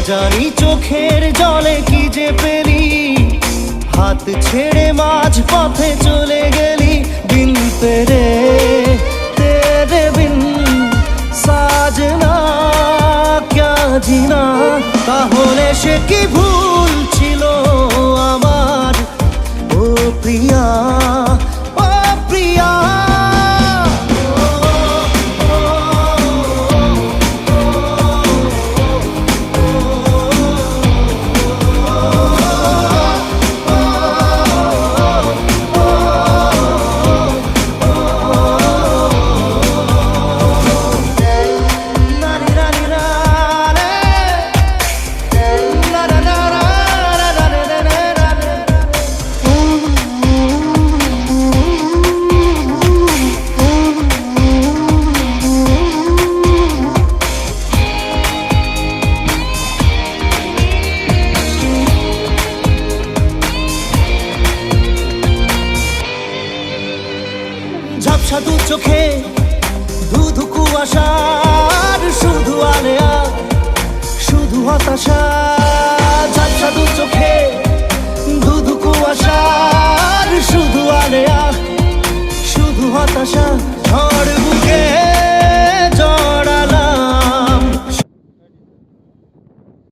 জানি চোখের জলে কি যে পেলি, হাত ছেড়ে মাঝ পথে চলে গেলি। বিন তেরে তেরে বিন সাজনা ক্যা জিনা। তাহলে সে কি ভুল ছিল আমার, ও প্রিয়া ও প্রিয়া। ঝাপসা দু চোখে ধুধু কুয়াশার শুধু আলেয়া, শুধু হতাশা। ঝাপসা দু চোখে ধুধু কুয়াশার শুধু আলেয়া, শুধু হতাশা। ঝড়